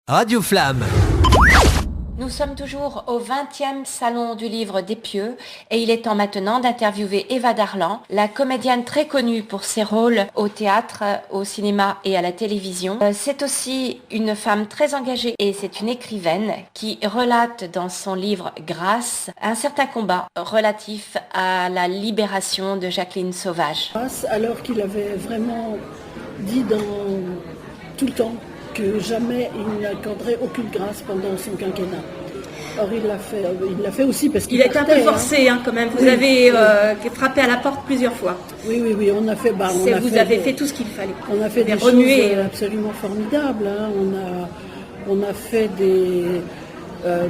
Radio Flamme. Nous sommes toujours au 20e Salon du Livre des Pieux et il est temps maintenant d'interviewer Eva Darlan, la comédienne très connue pour ses rôles au théâtre, au cinéma et à la télévision. C'est aussi une femme très engagée et c'est une écrivaine qui relate dans son livre Grâce un certain combat relatif à la libération de Jacqueline Sauvage. Alors qu'il avait vraiment dit tout le temps que jamais il n'accorderait aucune grâce pendant son quinquennat. Or il l'a fait aussi parce qu'il est un peu forcé quand même. Vous avez frappé à la porte plusieurs fois. Oui, on a fait. Vous avez fait tout ce qu'il fallait. On a fait des choses absolument formidables. On a fait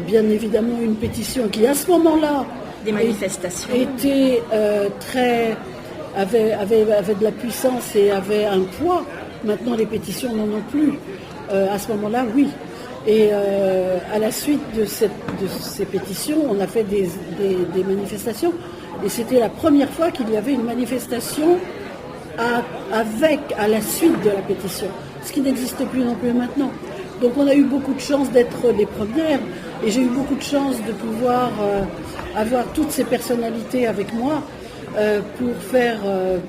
bien évidemment une pétition qui à ce moment-là des manifestations était avait de la puissance et avait un poids. Maintenant les pétitions n'en ont plus. À ce moment-là, oui. Et à la suite de ces pétitions, on a fait des manifestations. Et c'était la première fois qu'il y avait une manifestation à la suite de la pétition. Ce qui n'existe plus non plus maintenant. Donc on a eu beaucoup de chance d'être les premières. Et j'ai eu beaucoup de chance de pouvoir avoir toutes ces personnalités avec moi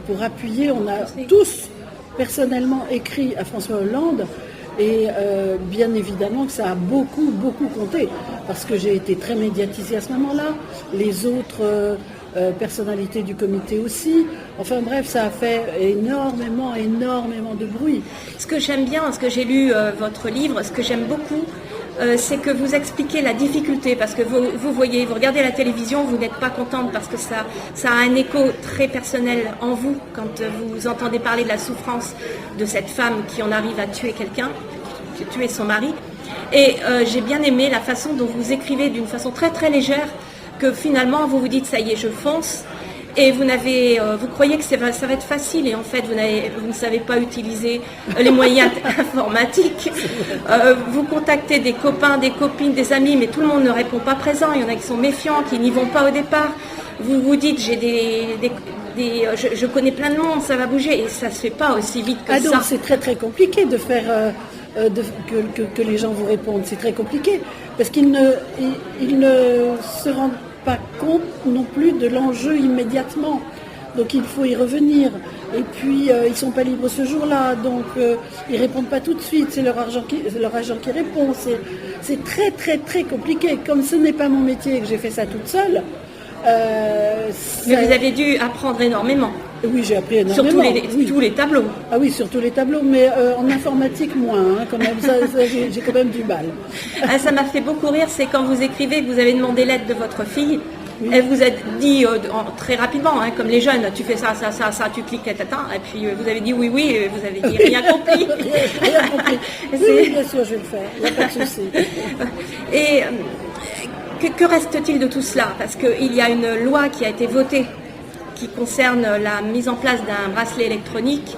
pour appuyer. On a tous personnellement écrit à François Hollande. Et bien évidemment que ça a beaucoup compté, parce que j'ai été très médiatisée à ce moment-là, les autres personnalités du comité aussi. Enfin bref, ça a fait énormément de bruit. Ce que j'aime bien, ce que j'ai lu votre livre, ce que j'aime beaucoup, c'est que vous expliquez la difficulté, parce que vous voyez, vous regardez la télévision, vous n'êtes pas contente parce que ça a un écho très personnel en vous quand vous entendez parler de la souffrance de cette femme qui en arrive à tuer quelqu'un, tuer son mari. Et j'ai bien aimé la façon dont vous écrivez d'une façon très très légère, que finalement vous vous dites ça y est, je fonce. Et vous croyez que ça va être facile, et en fait vous ne savez pas utiliser les moyens informatiques. Vous contactez des copains, des copines, des amis, mais tout le monde ne répond pas présent. Il y en a qui sont méfiants, qui n'y vont pas au départ. Vous vous dites je connais plein de monde, ça va bouger, et ça se fait pas aussi vite que ça. Donc c'est très très compliqué de faire que les gens vous répondent. C'est très compliqué parce qu'ils ne se rendent pas compte non plus de l'enjeu immédiatement. Donc il faut y revenir. Et puis ils ne sont pas libres ce jour-là, donc ils ne répondent pas tout de suite. C'est leur agent qui répond. C'est très très très compliqué. Comme ce n'est pas mon métier et que j'ai fait ça toute seule. Mais vous avez dû apprendre énormément. Oui, j'ai appris énormément. Sur tous les tableaux. Ah oui, sur tous les tableaux, mais en informatique moins, quand même. Ça, j'ai quand même du mal. Ça m'a fait beaucoup rire, c'est quand vous écrivez que vous avez demandé l'aide de votre fille. Oui. Elle vous a dit très rapidement, comme les jeunes, tu fais ça, tu cliques, et puis vous avez dit oui, et vous avez dit rien compris. Rien compris. Oui, bien sûr, je vais le faire, il n'y a pas de souci. Et que reste-t-il de tout cela? Parce qu'il y a une loi qui a été votée qui concerne la mise en place d'un bracelet électronique.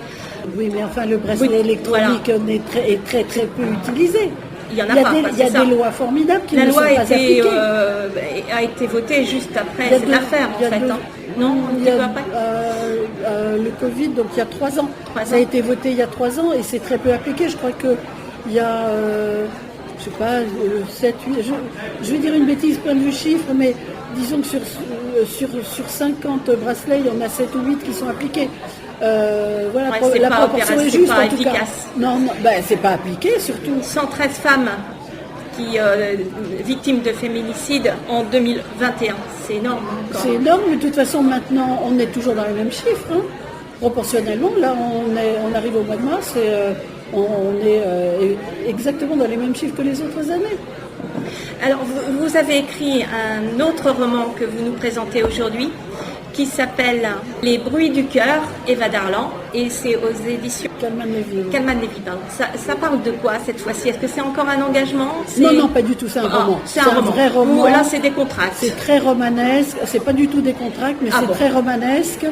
Oui, mais enfin, le bracelet électronique est très très peu utilisé. Il y en a pas. Il y a des lois formidables qui ne sont pas appliquées. La loi a été votée juste après cette affaire, en fait. Non, le Covid, donc il y a 3 ans. Ça a été voté il y a 3 ans et c'est très peu appliqué. Je crois qu'il y a, je sais pas, 7, 8, je vais dire une bêtise point de vue chiffre, mais disons que sur 50 bracelets, il y en a 7 ou 8 qui sont appliqués. La proportion est juste, en tout cas. Non, c'est pas appliqué, surtout. 113 femmes victimes de féminicide en 2021. C'est énorme. C'est énorme, mais de toute façon, maintenant, on est toujours dans les mêmes chiffres. Proportionnellement, là, on arrive au mois de mars et on est exactement dans les mêmes chiffres que les autres années. Alors, vous avez écrit un autre roman que vous nous présentez aujourd'hui, qui s'appelle Les bruits du cœur, Eva Darlan, et c'est aux éditions Calman-Lévy. Ça parle de quoi cette fois-ci? Est-ce que c'est encore un engagement? Non, pas du tout, c'est un roman. C'est un vrai roman. Là, c'est des contracts. C'est très romanesque, c'est pas du tout des contracts, mais très romanesque.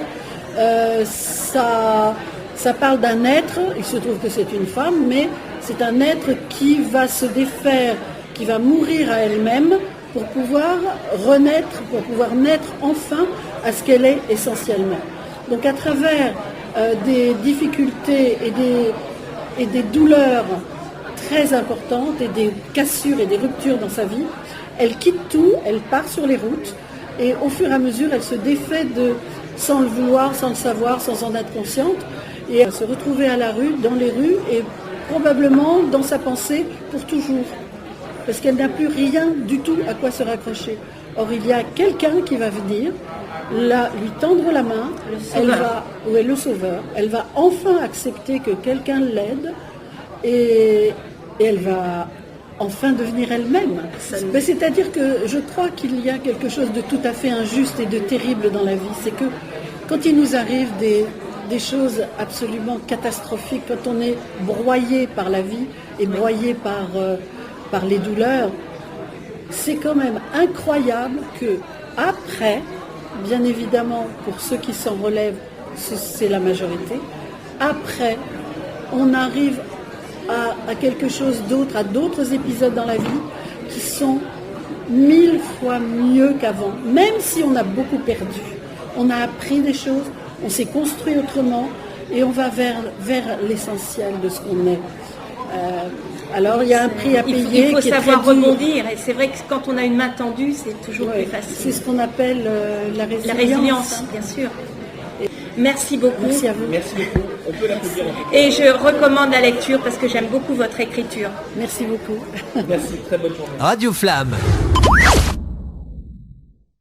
Ça parle d'un être, il se trouve que c'est une femme, mais c'est un être qui va se défaire, qui va mourir à elle-même pour pouvoir renaître, pour pouvoir naître enfin à ce qu'elle est essentiellement. Donc à travers des difficultés et des douleurs très importantes et des cassures et des ruptures dans sa vie, elle quitte tout, elle part sur les routes et au fur et à mesure, elle se défait sans le vouloir, sans le savoir, sans en être consciente, et elle se retrouvait à la rue, dans les rues et probablement dans sa pensée pour toujours. Parce qu'elle n'a plus rien du tout à quoi se raccrocher. Or, il y a quelqu'un qui va venir, lui tendre la main, le sauveur. Elle va enfin accepter que quelqu'un l'aide et elle va enfin devenir elle-même. Mais c'est-à-dire que je crois qu'il y a quelque chose de tout à fait injuste et de terrible dans la vie. C'est que quand il nous arrive des choses absolument catastrophiques, quand on est broyé par la vie et broyé par les douleurs, c'est quand même incroyable que après, bien évidemment, pour ceux qui s'en relèvent, c'est la majorité, après, on arrive à quelque chose d'autre, à d'autres épisodes dans la vie qui sont 1000 fois mieux qu'avant, même si on a beaucoup perdu. On a appris des choses, on s'est construit autrement et on va vers l'essentiel de ce qu'on est. Alors il y a un prix à payer. Il faut savoir rebondir et c'est vrai que quand on a une main tendue, c'est toujours plus facile. C'est ce qu'on appelle la résilience. La résilience, bien sûr. Merci beaucoup. Merci à vous. Merci beaucoup. On peut l'applaudir. Et je recommande la lecture parce que j'aime beaucoup votre écriture. Merci beaucoup. Merci, très bonne journée. Radio Flamme.